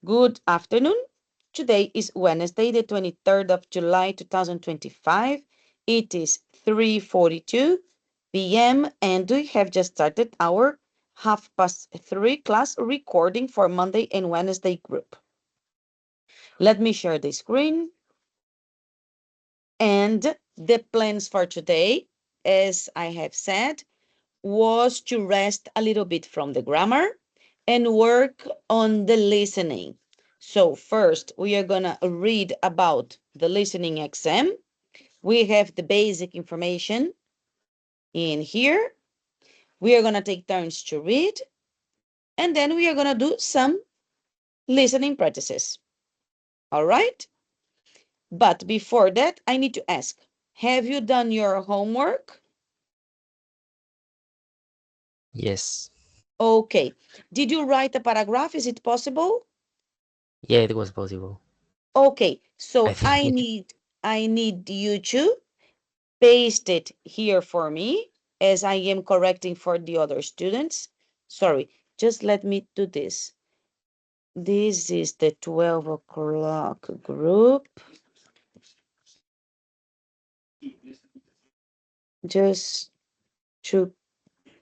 Good afternoon. Today is Wednesday, the 23rd of July, 2025. It is 3:42 p.m. and we have just started our 3:30 class recording for Monday and Wednesday group. Let me share the screen. And the plans for today, as I have said, was to rest a little bit from the grammar and work on the listening. So first, we are going to read about the listening exam. We have the basic information in here. We are going to take turns to read, and then we are going to do some listening practices. All right? But before that, I need to ask, have you done your homework? Yes. Okay. Did you write a paragraph? Is it possible? Yeah, it was possible. Okay, I so I think. need you to paste it here for me as I am correcting for the other students. Sorry, just let me do this. This is the 12 o'clock group. Just to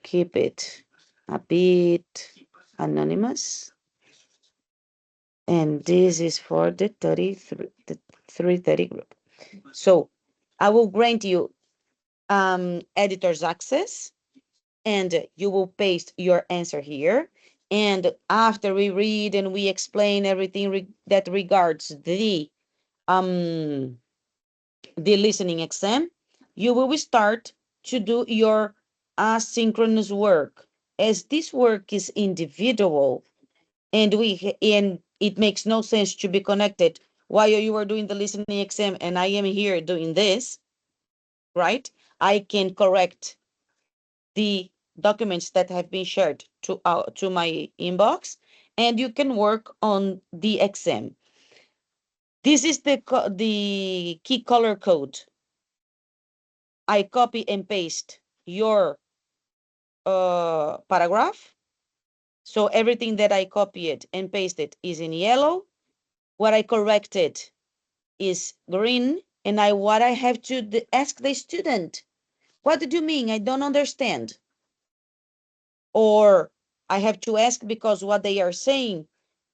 keep it a bit anonymous. And this is for the 3:30 group. So I will grant you editor's access, and you will paste your answer here. And after we read and we explain everything that regards the listening exam, you will start to do your asynchronous work. As this work is individual, and it makes no sense to be connected while you are doing the listening exam and I am here doing this, right? I can correct the documents that have been shared to my inbox, and you can work on the exam. This is the key color code. I copy and paste your paragraph. So everything that I copied and pasted is in yellow. What I corrected is green, and what I have to ask the student, what did you mean? I don't understand. Or I have to ask because what they are saying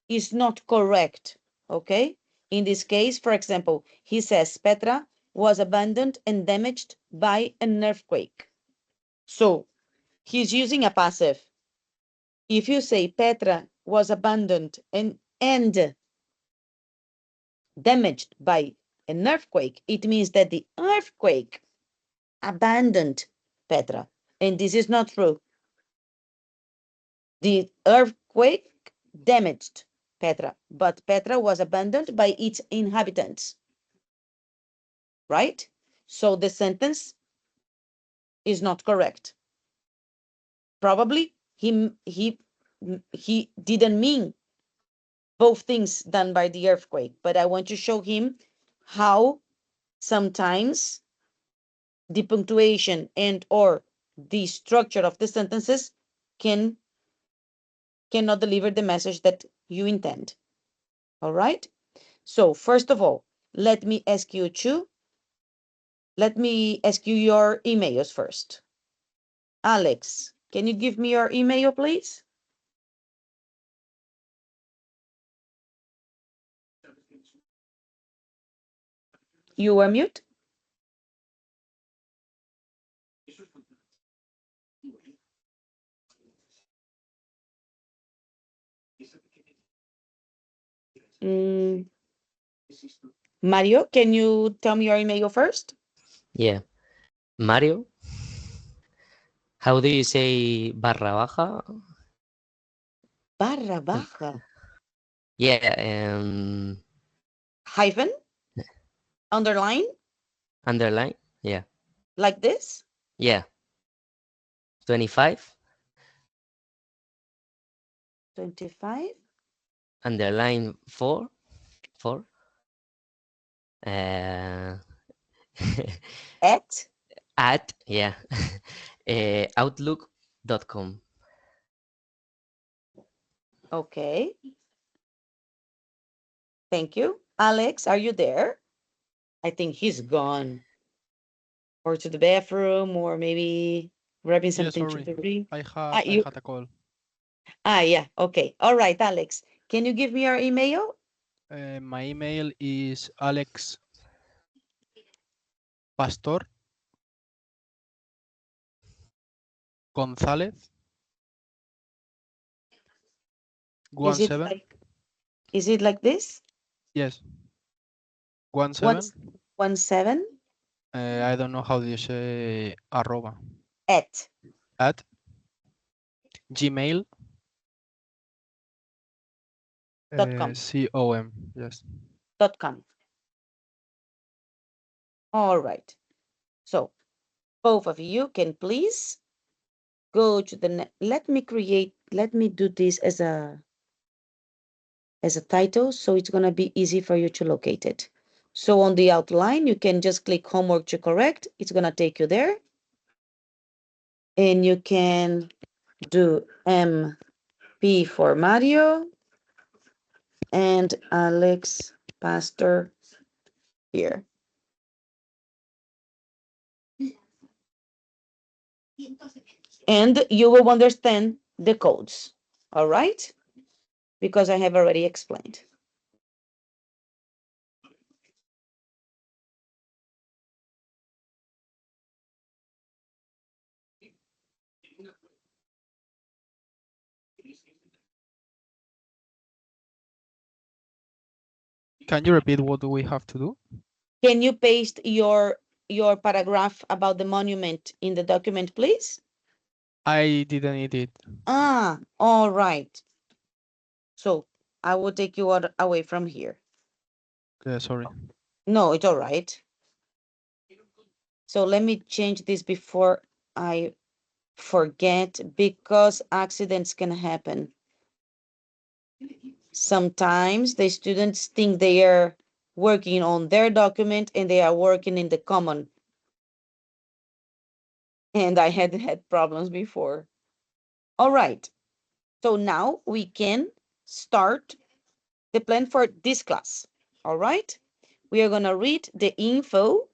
is not correct. Okay? In this case, for example, he says Petra was abandoned and damaged by an earthquake. So he's using a passive. If you say Petra was abandoned and damaged by an earthquake, it means that the earthquake abandoned Petra. And this is not true. The earthquake damaged Petra, but Petra was abandoned by its inhabitants. Right? So the sentence is not correct. Probably he didn't mean both things done by the earthquake, but I want to show him how sometimes the punctuation and or the structure of the sentences cannot deliver the message that you intend. All right? So first of all, let me ask you your emails first. Alex, can you give me your email, please? You are mute. Mm, Mario, can you tell me your email first? Yeah. Mario, how do you say barra baja? Barra baja. Yeah, Hyphen, underline, underline. Yeah. like this. Yeah. 25 25. underline 4 uh At. at yeah outlook.com. Okay. Thank you. Alex, are you there? I think he's gone, or to the bathroom, or maybe grabbing Yeah, something to sorry. drink. I had Ah, I you. had a call. Yeah. Okay. All right, Alex. Can you give me your email? My email is Is it alexpastor17. like is it like this? Yes, one One seven. 17 I don't know how do you say arroba at at gmail .com. com. Yes. .com. All right. So both of you can please go to the let me do this as a title, so it's going to be easy for you to locate it. So on the outline, you can just click homework to correct. It's going to take you there. And you can do MP for Mario and Alex Pastor here. And you will understand the codes. All right? Because I have already explained. Can you repeat what do we have to do? Can you paste your paragraph about the monument in the document, please? I didn't need it. All right. So I will take you away from here. Sorry. No, it's all right. So let me change this before I forget, because accidents can happen. Sometimes the students think they are working on their document and they are working in the common. And I had problems before. All right. So now we can start the plan for this class. All right. We are going to read the info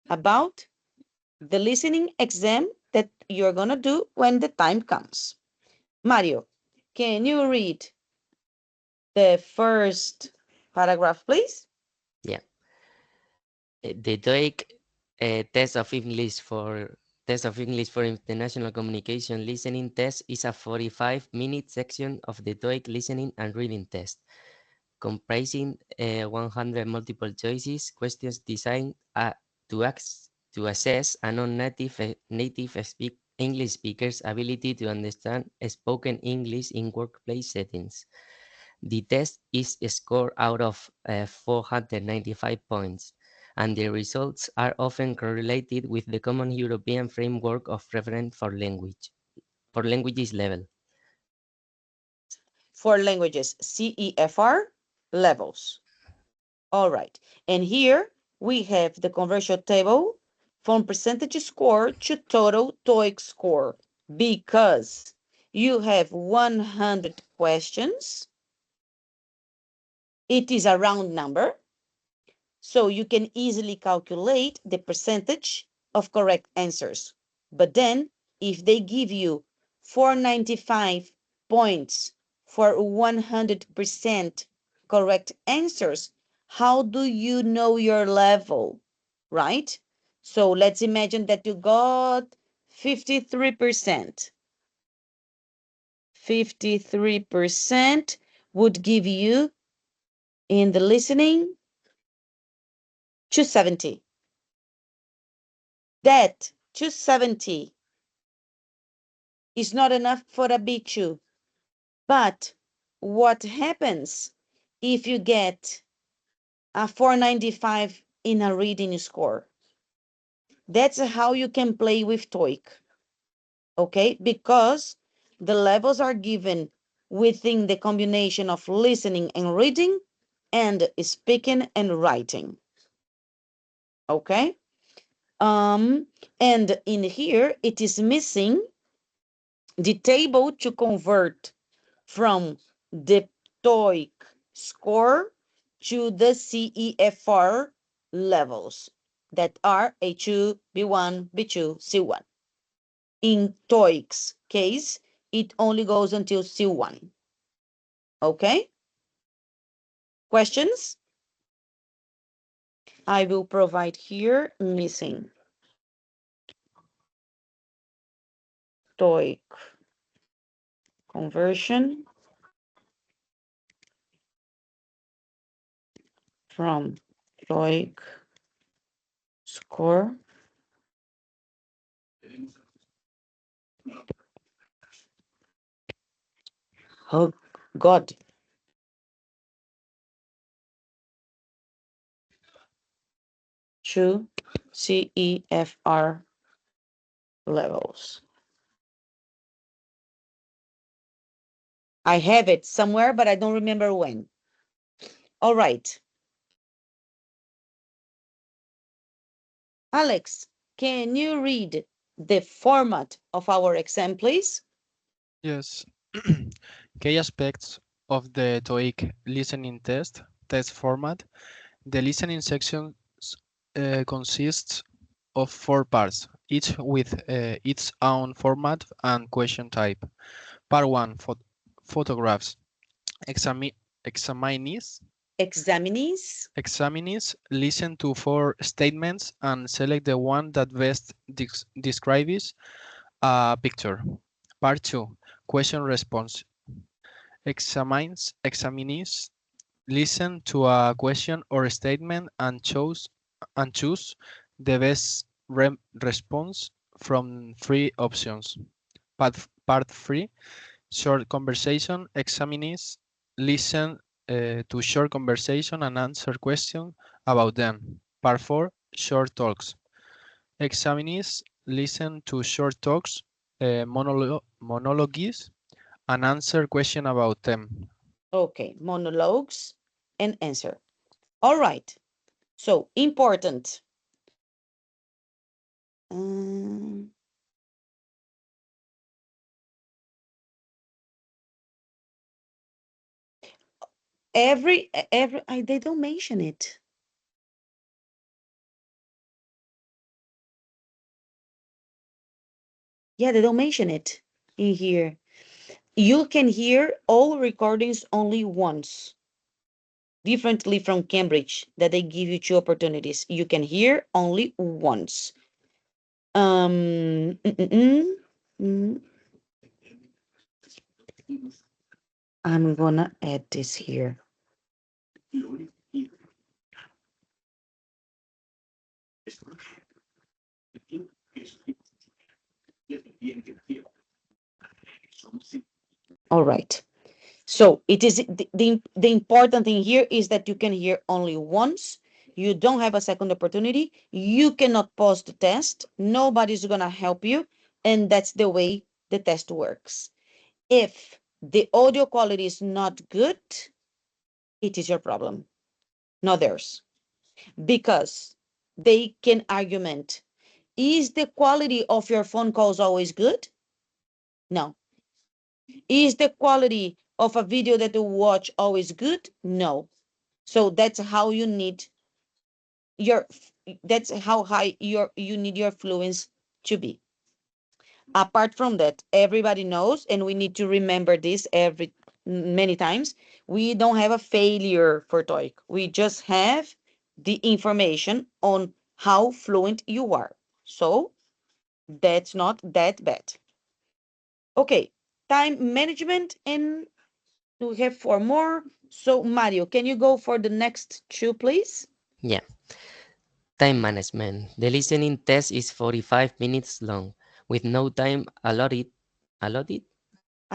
about the listening exam that you're going to do when the time comes. Mario, can you read the first paragraph, please? Yeah. The TOEIC test of English for international communication listening test is a 45-minute section of the TOEIC listening and reading test, comprising 100 multiple choices questions designed to assess a non-native English speaker's ability to understand spoken English in workplace settings. The test is scored out of 495 points, and the results are often correlated with the Common European Framework of Reference for languages level. For languages, CEFR levels. All right. And here we have the conversion table from percentage score to total TOEIC score, because you have 100 questions. It is a round number, so you can easily calculate the percentage of correct answers. But then, if they give you 495 points for 100% correct answers, how do you know your level, right? So let's imagine that you got 53%. 53% would give you in the listening 270. That 270 is not enough for a B2. But what happens if you get a 495 in a reading score? That's how you can play with TOEIC, okay? Because the levels are given within the combination of listening and reading and speaking and writing, okay? And in here, it is missing the table to convert from the TOEIC score to the CEFR levels that are A2, B1, B2, C1. In TOEIC's case, it only goes until C1. Okay? Questions? I will provide here missing TOEIC conversion from TOEIC score oh God to CEFR levels. I have it somewhere, but I don't remember when. All right. Alex, can you read the format of our exam, please? Yes. Key aspects of the TOEIC listening test format. The listening section consists of 4 parts, each with its own format and question type. Part 1, photographs. Exami examinees, Examinees. examinees listen to 4 statements and select the one that best describes a picture. Part 2, question response. Examinees listen to a question or statement and choose the best response from 3 options. Part 3, short conversation. Examinees listen to short conversation and answer questions about them. Part 4, short talks. Examinees listen to short talks, monologues, and answer questions about them. Okay, monologues and answer. All right. So important. Um, they don't mention it. Yeah, they don't mention it in here. You can hear all recordings only once, differently from Cambridge, that they give you 2 opportunities. You can hear only once. Mm, mm, mm, mm. I'm gonna add this here. All right. So it is the important thing here is that you can hear only once. You don't have a second opportunity. You cannot pause the test. Nobody's gonna help you, and that's the way the test works. If the audio quality is not good, it is your problem, not theirs, because they can argument. Is the quality of your phone calls always good? No. Is the quality of a video that you watch always good? No. So that's how you need your that's how high you need your fluency to be. Apart from that, everybody knows, and we need to remember this every many times, we don't have a failure for TOEIC. We just have the information on how fluent you are. So that's not that bad. Okay, time management, and we have 4 more. So Mario, can you go for the next 2, please? Yeah. Time management. The listening test is 45 minutes long, with no time allotted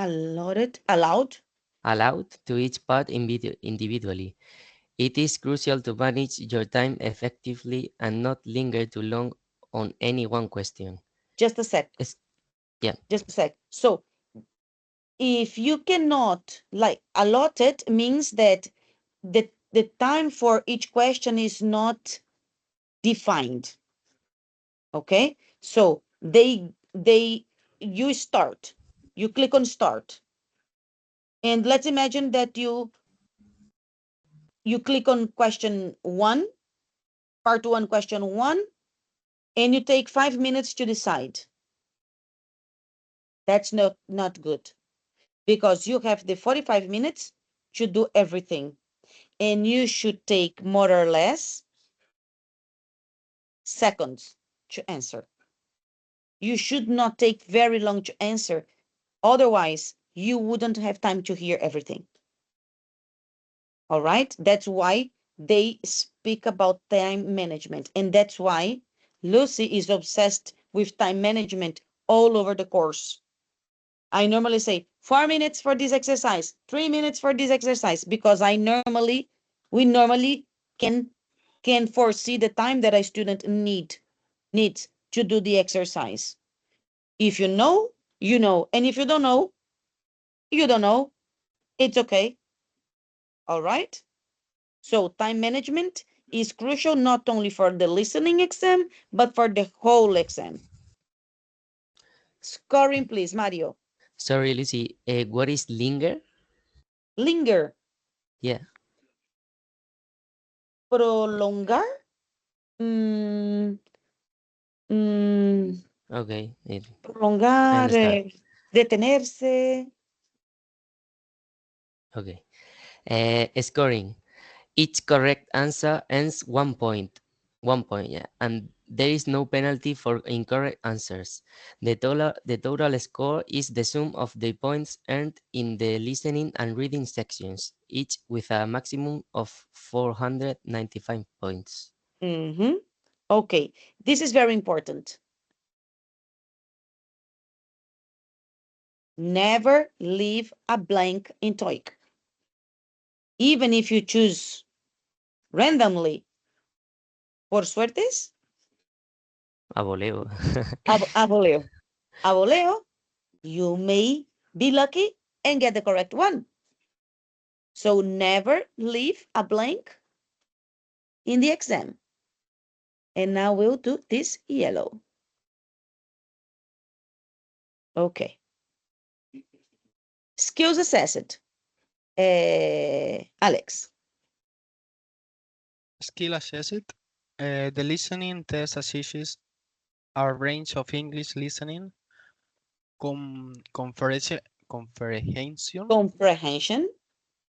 Allowed. allowed to each part individually. It is crucial to manage your time effectively and not linger too long on any one question. Just a sec. Es- yeah, Just a sec. So if you cannot like allot it, means that the time for each question is not defined. Okay, so they you start, you click on start, and let's imagine that you You click on question one, part one, question one, and you take 5 minutes to decide. That's not good because you have the 45 minutes to do everything, and you should take more or less seconds to answer. You should not take very long to answer. Otherwise, you wouldn't have time to hear everything. All right? That's why they speak about time management. And that's why Lucy is obsessed with time management all over the course. I normally say 4 minutes for this exercise, 3 minutes for this exercise, because we normally can can foresee the time that a student needs to do the exercise. If you know, you know. And if you don't know, you don't know. It's okay. All right. So time management is crucial not only for the listening exam, but for the whole exam. Scoring, please, Mario. Sorry, Lucy. What is linger? Linger, Yeah. prolongar, mm, mm, Okay. I prolongar, understand. detenerse. Okay. Scoring. Each correct answer earns 1 point. 1 point, yeah. And there is no penalty for incorrect answers. The total score is the sum of the points earned in the listening and reading sections, each with a maximum of 495 points. Mm-hmm. Okay, this is very important. Never leave a blank in TOEIC. Even if you choose randomly, por suertes, Aboleo. aboleo. Aboleo, you may be lucky and get the correct one. So never leave a blank in the exam. And now we'll do this yellow. Okay. Skills assessed. Alex. Skill assessed. The listening test assesses a range of English listening comprehension Comprehension.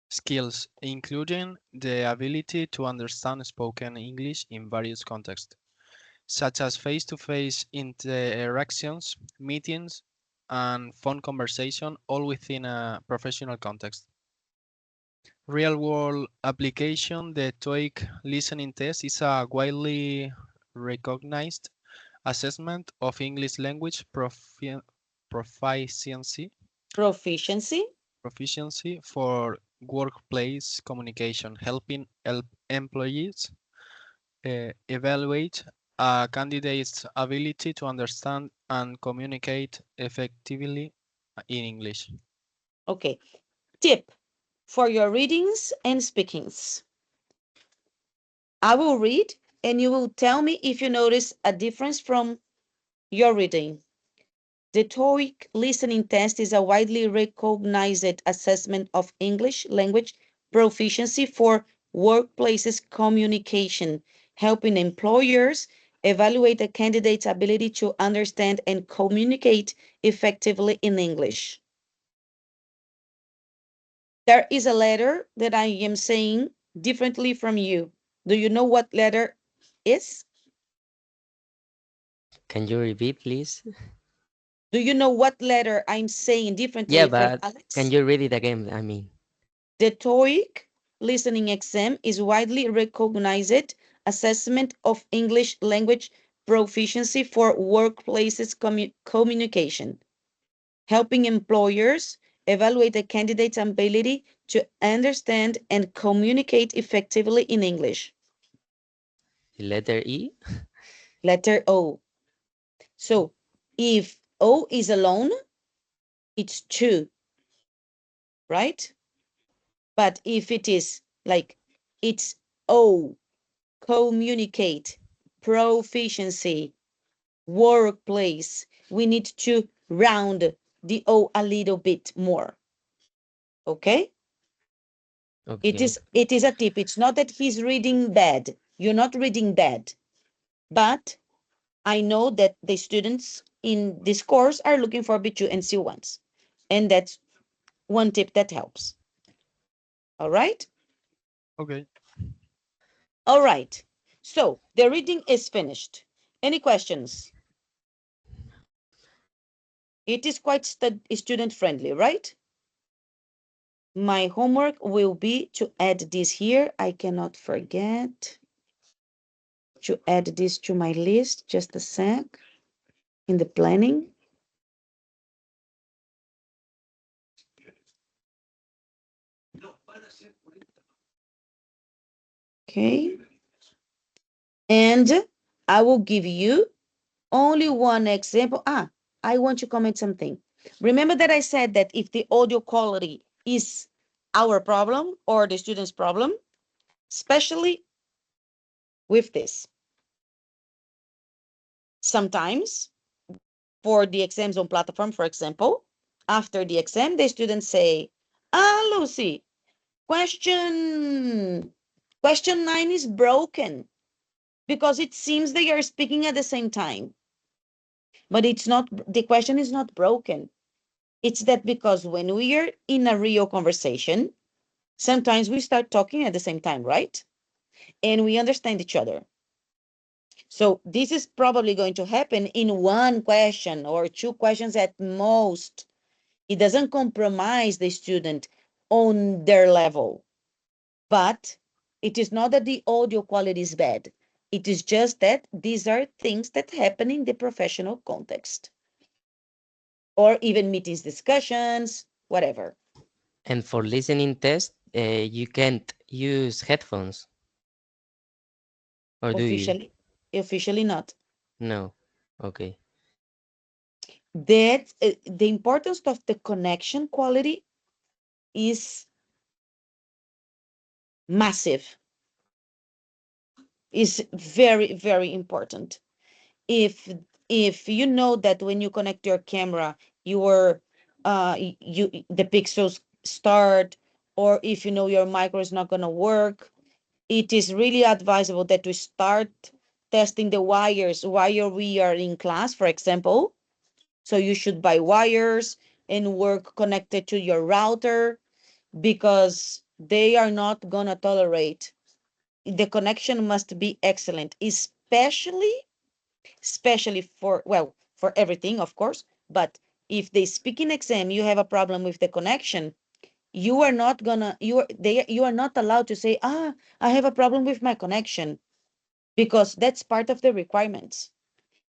skills, including the ability to understand spoken English in various contexts, such as face-to-face interactions, meetings, and phone conversation, all within a professional context. Real-world application, the TOEIC listening test is a widely recognized assessment of English language proficiency Proficiency. proficiency for workplace communication, helping employees evaluate a candidate's ability to understand and communicate effectively in English. Okay. Tip for your readings and speakings. I will read and you will tell me if you notice a difference from your reading. The TOEIC listening test is a widely recognized assessment of English language proficiency for workplaces communication, helping employers evaluate a candidate's ability to understand and communicate effectively in English. There is a letter that I am saying differently from you. Do you know what letter is? Can you repeat, please? Do you know what letter I'm saying Yeah, differently from but can Alex? you read it again? I mean, The TOEIC listening exam is widely recognized assessment of English language proficiency for workplaces communication, helping employers evaluate a candidate's ability to understand and communicate effectively in English. the letter E. Letter O. So if O is alone, it's two, right? But if it is like it's O, communicate, proficiency, workplace, we need to round the O a little bit more. Okay? Okay. It is a tip. It's not that he's reading bad. You're not reading bad. But I know that the students in this course are looking for B2 and C1s. And that's one tip that helps. All right? Okay. All right. So the reading is finished. Any questions? It is quite student friendly, right? My homework will be to add this here. I cannot forget to add this to my list. Just a sec. In the planning. Okay. And I will give you only one example. I want to comment something. Remember that I said that if the audio quality is our problem or the student's problem, especially with this. Sometimes for the exams on platform, for example, after the exam, the students say, Lucy, question 9 is broken because it seems they are speaking at the same time. But it's not, the question is not broken. It's that because when we are in a real conversation, sometimes we start talking at the same time, right? And we understand each other. So this is probably going to happen in one question or two questions at most. It doesn't compromise the student on their level, but it is not that the audio quality is bad. It is just that these are things that happen in the professional context or even meetings, discussions, whatever. And for listening test, you can't use headphones, or do you? Officially not. No. Okay. That the importance of the connection quality is massive, is very, very important. If you know that when you connect your camera, your the pixels start, or if you know your micro is not going to work, it is really advisable that we start testing the wires while we are in class, for example. So you should buy wires and work connected to your router because they are not going to tolerate. The connection must be excellent, especially for, well, for everything, of course. But if the speaking exam, you have a problem with the connection, you are not gonna, you are not allowed to say, I have a problem with my connection, because that's part of the requirements.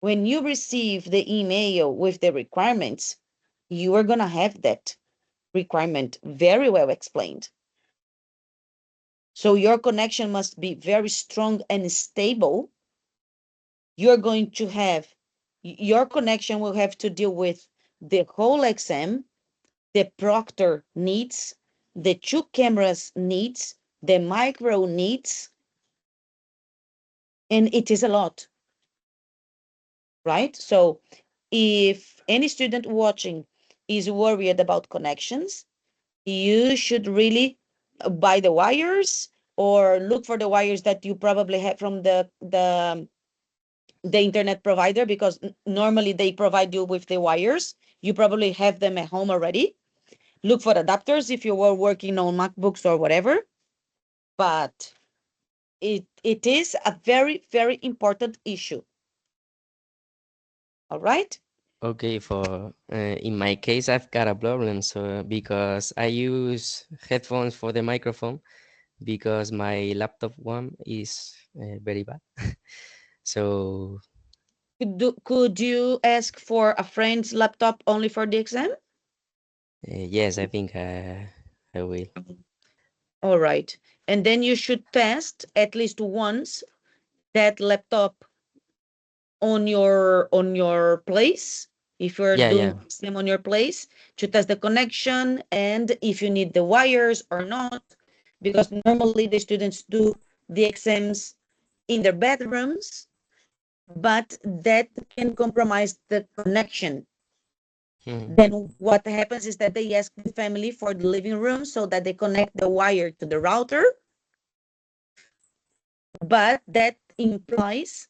When you receive the email with the requirements, you are gonna have that requirement very well explained. So your connection must be very strong and stable. You're going to have, your connection will have to deal with the whole exam, the proctor needs, the two cameras needs, the micro needs, and it is a lot, right? So if any student watching is worried about connections, you should really buy the wires or look for the wires that you probably have from the internet provider, because normally they provide you with the wires. You probably have them at home already. Look for adapters if you were working on MacBooks or whatever. But it is a very, very important issue. All right? Okay, for in my case, I've got a problem. So because I use headphones for the microphone, because my laptop one is very bad. So Could you ask for a friend's laptop only for the exam? yes, I think I will. All right. And then you should test at least once that laptop on your place, if you're Yeah, doing yeah. them on your place, to test the connection and if you need the wires or not, because normally the students do the exams in their bedrooms, but that can compromise the connection. Mhm. Then what happens is that they ask the family for the living room so that they connect the wire to the router. But that implies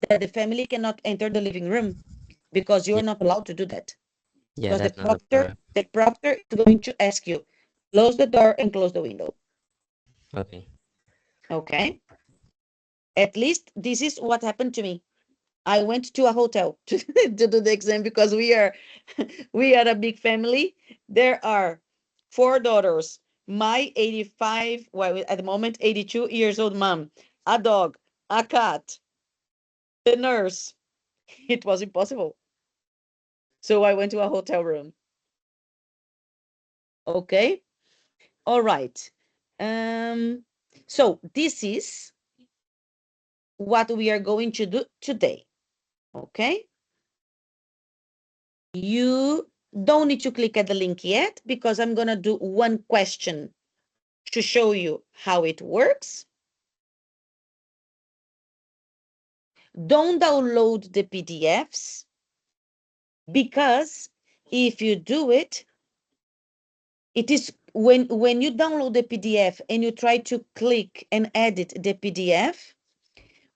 that the family cannot enter the living room because you're Yeah, not allowed to do that. yeah, Because that's not a problem. the proctor is going to ask you, close the door and close the window. Okay. Okay. At least this is what happened to me. I went to a hotel to do the exam because we are a big family. There are 4 daughters, my 85, well, at the moment 82 years old mom, a dog, a cat, the nurse. It was impossible. So I went to a hotel room. Okay. All right. So this is what we are going to do today. Okay. You don't need to click at the link yet because I'm going to do one question to show you how it works. Don't download the PDFs because if you do it, it is when you download the PDF and you try to click and edit the PDF,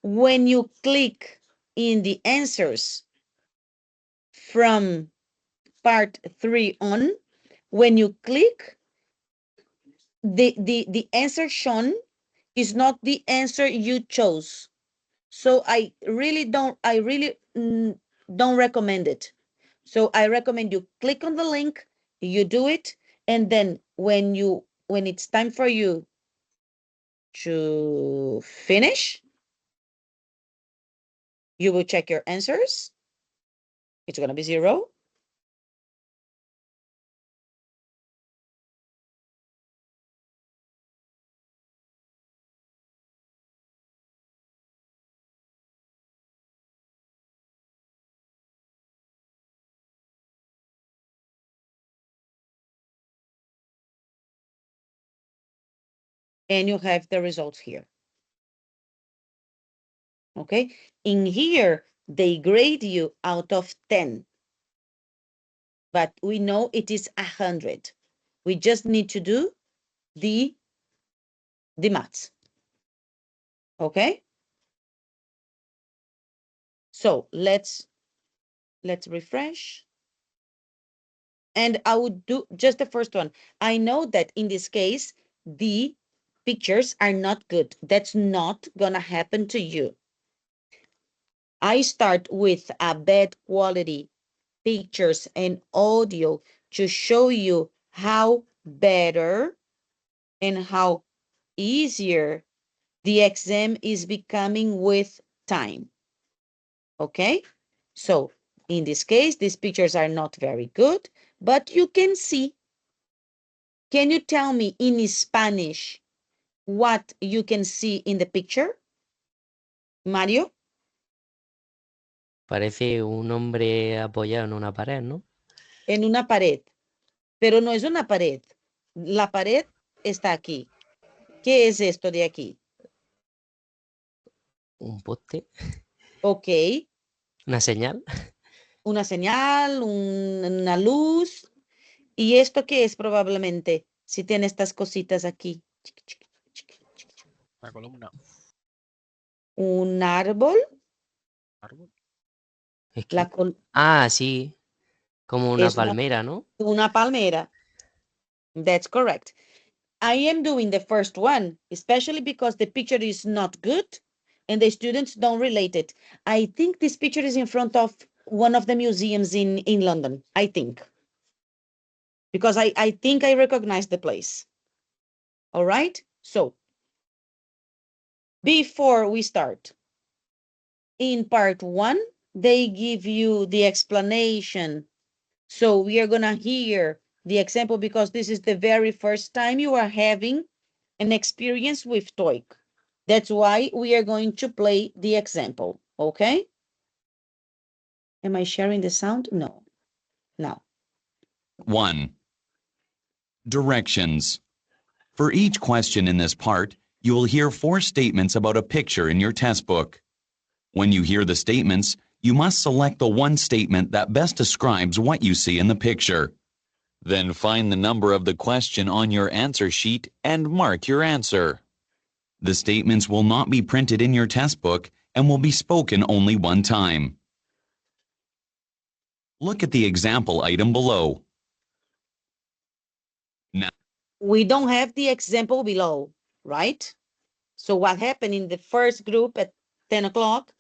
when you click in the answers from part 3 on, when you click, the answer shown is not the answer you chose. So I really don't recommend it. So I recommend you click on the link, you do it, and then when it's time for you to finish, you will check your answers. It's going to be 0. And you have the results here. Okay. In here, they grade you out of 10. But we know it is 100. We just need to do the maths. Okay. So let's refresh. And I would do just the first one. I know that in this case, the pictures are not good. That's not gonna happen to you. I start with a bad quality pictures and audio to show you how better and how easier the exam is becoming with time. Okay? So in this case, these pictures are not very good, but you can see. Can you tell me in Spanish what you can see in the picture? Mario, Parece un hombre apoyado en una pared, ¿no? en una pared, pero no es una pared. La pared está aquí. ¿Qué es esto de aquí? Un poste, Ok, una señal. una señal, una luz. ¿Y esto qué es probablemente? Si tiene estas cositas aquí. Una columna. Un árbol. Árbol. Es La que... Ah, sí, como una es palmera, ¿no? una palmera. That's correct. I am doing the first one, especially because the picture is not good and the students don't relate it. I think this picture is in front of one of the museums in London, I think. Because I think I recognize the place. All right? So, before we start, in part 1, they give you the explanation. So we are going to hear the example because this is the very first time you are having an experience with TOEIC. That's why we are going to play the example, okay? Am I sharing the sound? No. Now. 1. Directions. For each question in this part, you will hear 4 statements about a picture in your test book. When you hear the statements, You must select the one statement that best describes what you see in the picture. Then find the number of the question on your answer sheet and mark your answer. The statements will not be printed in your test book and will be spoken only one time. Look at the example item below. Now, we don't have the example below, right? So what happened in the first group at 10 o'clock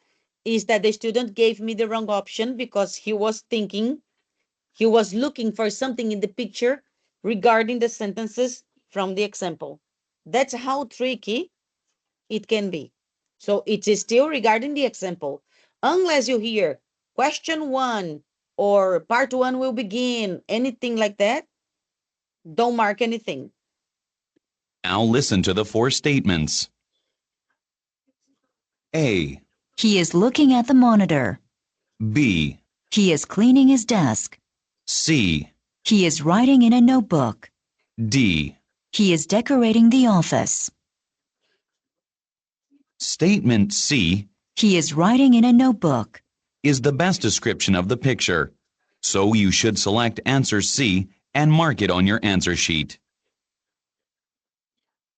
is that the student gave me the wrong option because he was looking for something in the picture regarding the sentences from the example. That's how tricky it can be. So it is still regarding the example. Unless you hear question 1 or part 1 will begin, anything like that, don't mark anything. now listen to the four statements. A, He is looking at the monitor. B, He is cleaning his desk. C, He is writing in a notebook. D. He is decorating the office. Statement C He is writing in a notebook. is the best description of the picture, so you should select answer C and mark it on your answer sheet.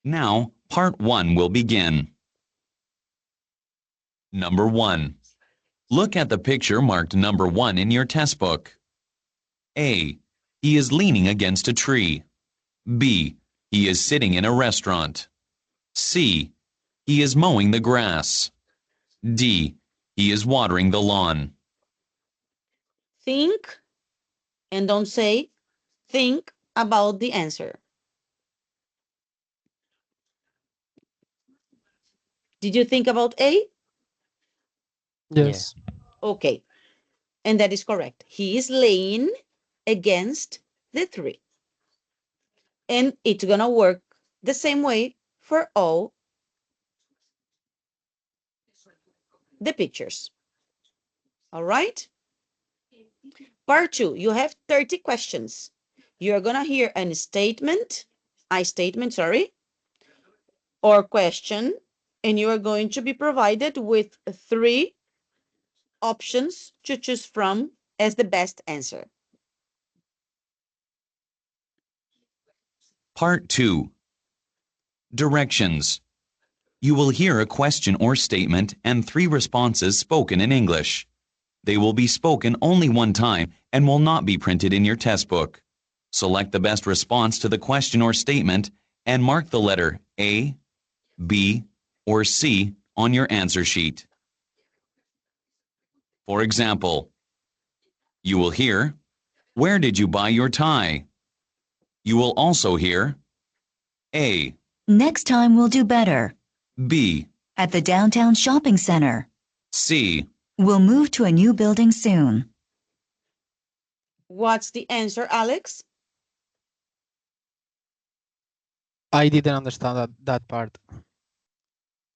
Now, part 1 will begin. Number 1. Look at the picture marked number 1 in your test book. A. He is leaning against a tree. B. He is sitting in a restaurant. C. He is mowing the grass. D. He is watering the lawn. Think and don't say, think about the answer. Did you think about A? Yes. Okay, and that is correct. He is laying against the tree. And it's gonna work the same way for all the pictures. All right? Part 2, you have 30 questions. You're gonna hear a statement, or question, and you are going to be provided with 3 options to choose from as the best answer. Part 2. Directions. You will hear a question or statement and 3 responses spoken in English. They will be spoken only one time and will not be printed in your test book. Select the best response to the question or statement and mark the letter A, B, or C on your answer sheet. For example, you will hear, "Where did you buy your tie?" You will also hear A, Next time we'll do better. B, At the downtown shopping center. C. We'll move to a new building soon. What's the answer, Alex? I didn't understand that part.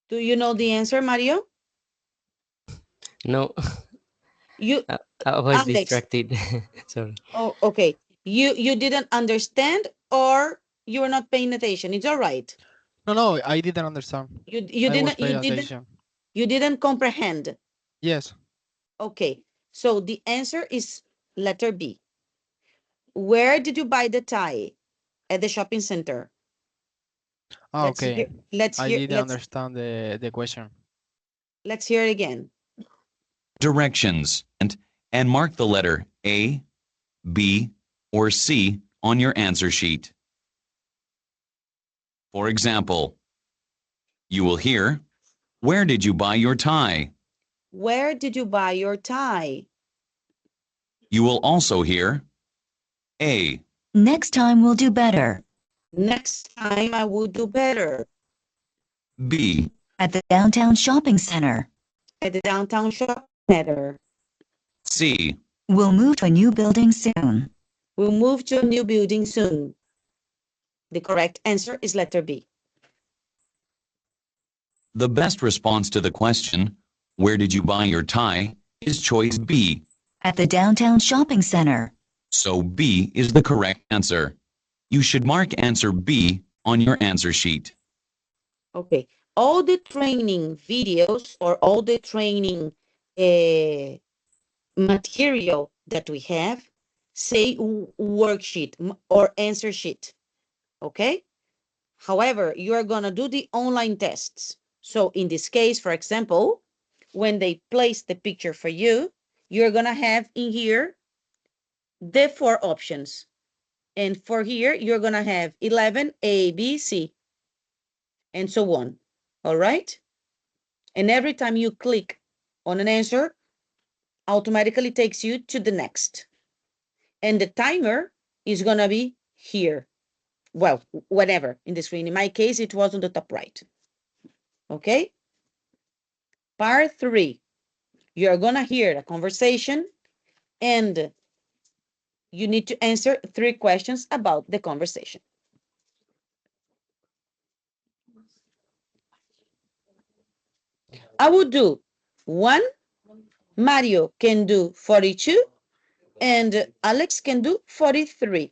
Do you know the answer, Mario? No, You, I was Alex. distracted. Sorry. Oh, okay. You didn't understand or you were not paying attention. It's all right. No, I didn't understand. You I was didn't paying attention. you didn't comprehend. Yes. Okay. So the answer is letter B. Where did you buy the tie? At the shopping center. Okay. Let's I hear didn't understand the question. let's hear it again. Directions and mark the letter A, B, or C on your answer sheet. For example, you will hear, "Where did you buy your tie?" Where did you buy your tie? You will also hear A, Next time we'll do better. Next time I will do better. B, At the downtown shopping center. At the downtown shopping center. C. We'll move to a new building soon. We'll move to a new building soon. The correct answer is letter B. The best response to the question, "Where did you buy your tie?" is choice B. At the downtown shopping center. So B is the correct answer. You should mark answer B on your answer sheet. Okay. All the training videos or all the training material that we have, say worksheet or answer sheet, okay? However, you are going to do the online tests. So in this case, for example, when they place the picture for you, you're going to have in here the 4 options. And for here, you're going to have 11, A, B, C, and so on. All right? And every time you click on an answer, automatically takes you to the next. And the timer is going to be here. Well, whatever in the screen. In my case, it was on the top right. Okay? Part 3. You're going to hear a conversation and you need to answer 3 questions about the conversation. I will do 1. Mario can do 42 and Alex can do 43.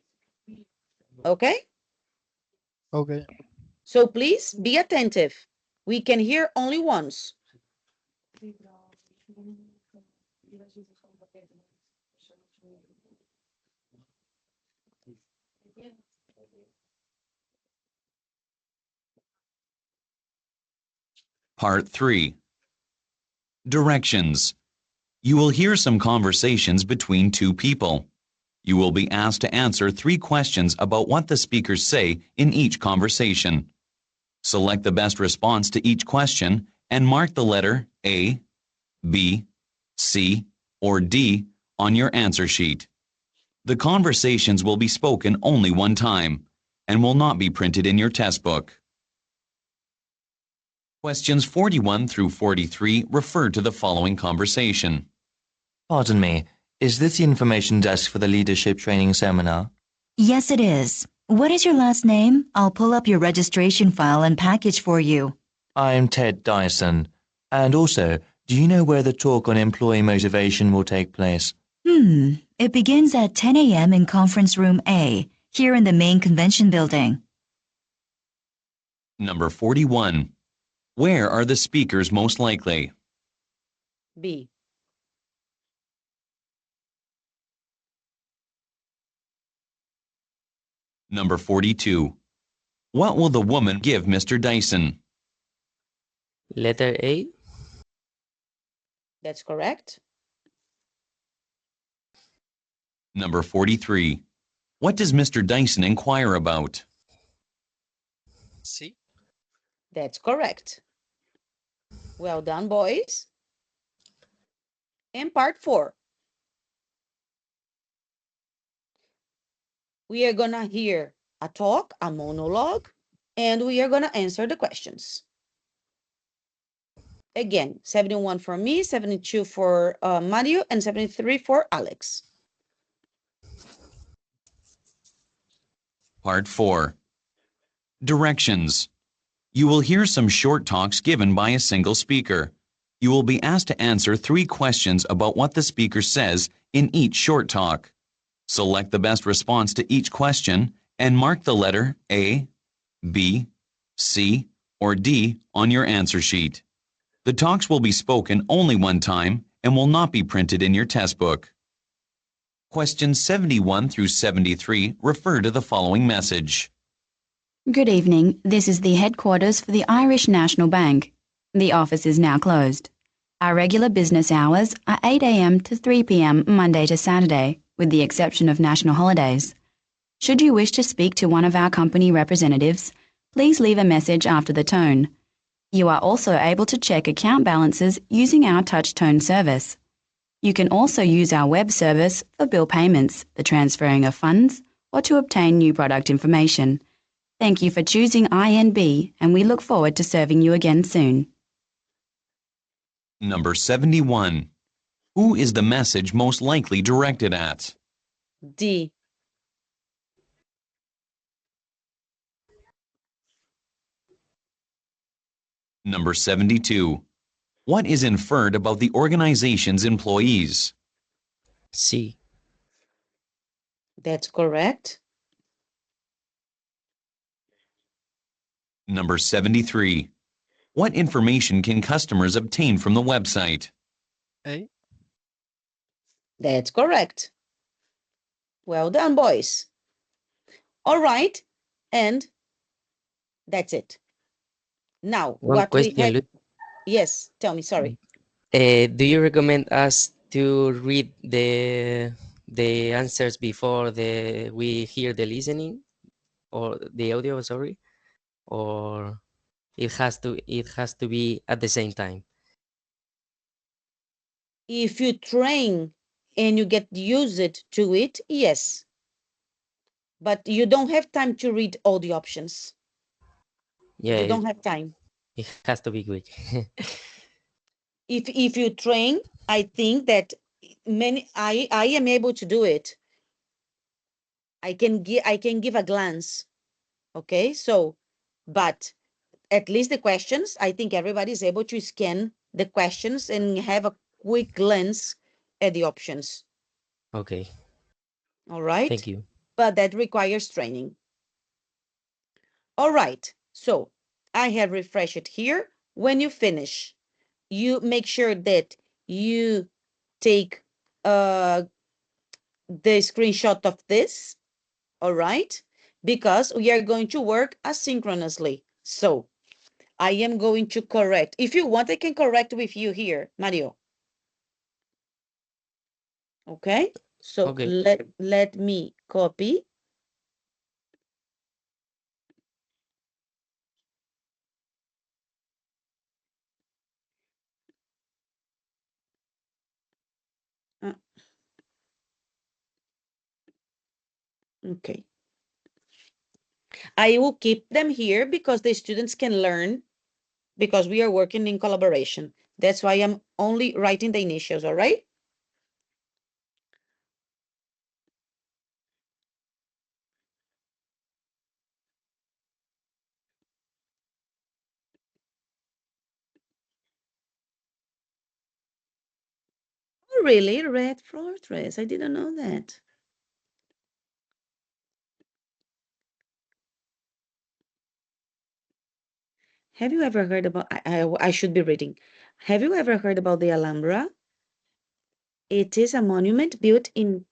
Okay? Okay. So please be attentive. We can hear only once. Part 3. Directions. You will hear some conversations between 2 people. You will be asked to answer 3 questions about what the speakers say in each conversation. Select the best response to each question and mark the letter A, B, C, or D on your answer sheet. The conversations will be spoken only one time and will not be printed in your test book. Questions 41 through 43 refer to the following conversation. Pardon me, is this the information desk for the leadership training seminar? Yes, it is. What is your last name? I'll pull up your registration file and package for you. I'm Ted Dyson. And also, do you know where the talk on employee motivation will take place? It begins at 10 a.m. in Conference Room A, here in the main convention building. Number 41. Where are the speakers most likely? B. Number 42. What will the woman give Mr. Dyson? Letter A. That's correct. Number 43. What does Mr. Dyson inquire about? C. That's correct. Well done, boys. And part 4. We are going to hear a talk, a monologue, and we are going to answer the questions. Again, 71 for me, 72 for Mario, and 73 for Alex. Part 4. Directions. You will hear some short talks given by a single speaker. You will be asked to answer 3 questions about what the speaker says in each short talk. Select the best response to each question and mark the letter A, B, C, or D on your answer sheet. The talks will be spoken only one time and will not be printed in your test book. Questions 71 through 73 refer to the following message. Good evening. This is the headquarters for the Irish National Bank. The office is now closed. Our regular business hours are 8 a.m. to 3 p.m. Monday to Saturday, with the exception of national holidays. Should you wish to speak to one of our company representatives, please leave a message after the tone. You are also able to check account balances using our touch tone service. You can also use our web service for bill payments, the transferring of funds, or to obtain new product information. Thank you for choosing INB, and we look forward to serving you again soon. Number 71. Who is the message most likely directed at? D. Number 72. What is inferred about the organization's employees? C. That's correct. Number 73. What information can customers obtain from the website? A. That's correct. Well done, boys. All right. And that's it. Now, One what we question, have, Luis. yes, tell me, sorry. Do you recommend us to read the answers before we hear the listening or the audio, sorry, or it has to be at the same time? If you train and you get used to it, yes. But you don't have time to read all the options. Yeah, You don't have time. it has to be quick. If you train, I think that I am able to do it. I can give a glance. Okay, so but at least the questions, I think everybody is able to scan the questions and have a quick glance at the options. Okay, All right, thank you. but that requires training. All right, so I have refreshed it here. When you finish, you make sure that you take the screenshot of this, all right? Because we are going to work asynchronously. So I am going to correct. If you want, I can correct with you here, Mario. Okay? So Okay. let me copy. Uh, okay. I will keep them here because the students can learn because we are working in collaboration. That's why I'm only writing the initials, all right? Oh, really? Red Fortress. I didn't know that. Have you ever heard about, I should be reading. Have you ever heard about the Alhambra? It is a monument built in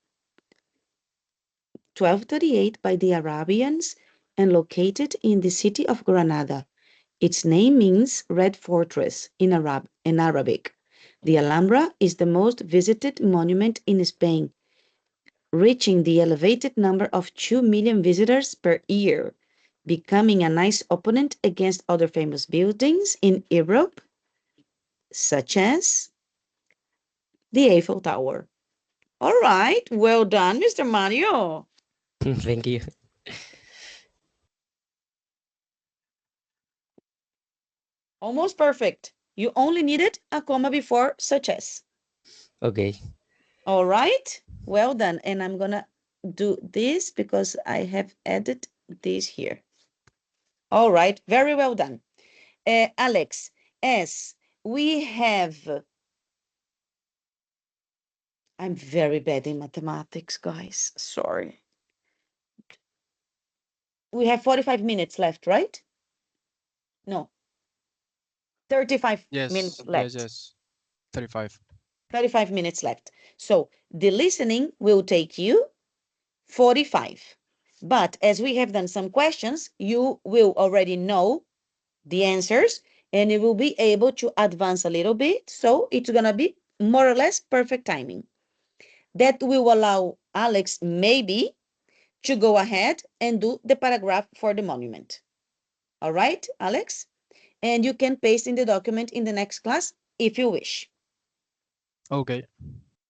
1238 by the Arabians and located in the city of Granada. Its name means Red Fortress in Arabic. The Alhambra is the most visited monument in Spain, reaching the elevated number of 2 million visitors per year, becoming a nice opponent against other famous buildings in Europe, such as the Eiffel Tower. All right, well done, Mr. Mario. Thank you. Almost perfect. You only needed a comma before such as. Okay. All right, well done. And I'm gonna do this because I have added this here. All right, very well done. Alex, as we have, I'm very bad in mathematics, guys. Sorry. We have 45 minutes left, right? No, 35 Yes, minutes yes, left. yes. 35. 35 minutes left. So the listening will take you 45. But as we have done some questions, you will already know the answers and you will be able to advance a little bit. So it's going to be more or less perfect timing. That will allow Alex maybe to go ahead and do the paragraph for the monument. All right, Alex? And you can paste in the document in the next class if you wish. Okay.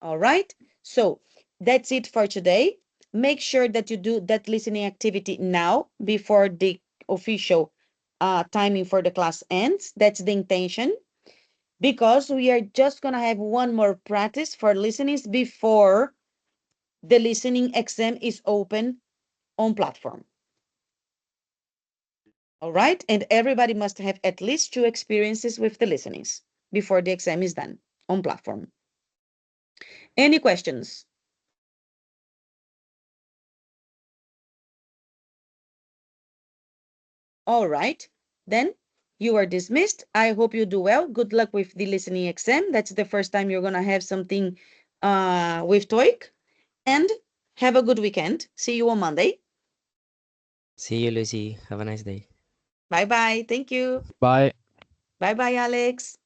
All right. So that's it for today. Make sure that you do that listening activity now before the official timing for the class ends. That's the intention because we are just going to have one more practice for listenings before the listening exam is open on platform. All right. And everybody must have at least 2 experiences with the listenings before the exam is done on platform. Any questions? All right, then you are dismissed. I hope you do well. Good luck with the listening exam. That's the first time you're going to have something with TOEIC, and have a good weekend. See you on Monday. See you, Lucy. Have a nice day. Bye bye. Thank you. Bye. Bye bye, Alex.